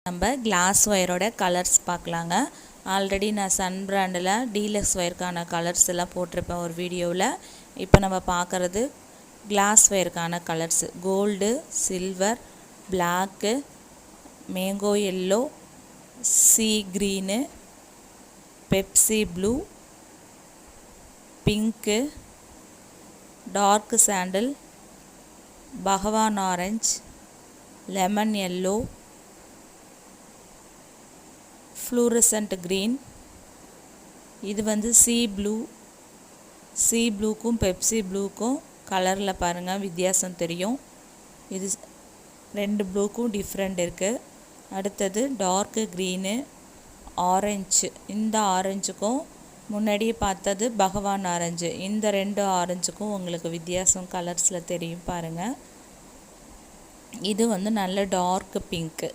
நம்ம கிளாஸ் ஒயரோட கலர்ஸ் பார்க்கலாங்க. ஆல்ரெடி நான் சன் பிராண்டில் டீலக்ஸ் ஒயருக்கான கலர்ஸ் எல்லாம் போட்டிருப்பேன் ஒரு வீடியோவில். இப்போ நம்ம பார்க்குறது கிளாஸ் ஒயருக்கான colours gold, silver, black, mango yellow, sea green, Pepsi blue, pink, dark sandal, Bhagwan orange, lemon yellow, fluorescent green. இது வந்து சீ ப்ளூக்கும் பெப்சி ப்ளூக்கும் கலரில் பாருங்கள் வித்தியாசம் தெரியும். இது ரெண்டு ப்ளூக்கும் டிஃப்ரெண்ட் இருக்குது. அடுத்தது டார்க்கு க்ரீனு, ஆரஞ்சு. இந்த ஆரஞ்சுக்கும் முன்னாடியே பார்த்தது பகவான் ஆரஞ்சு. இந்த ரெண்டு ஆரஞ்சுக்கும் உங்களுக்கு வித்தியாசம் கலர்ஸில் தெரியும் பாருங்கள். இது வந்து நல்ல டார்க் பிங்க்கு.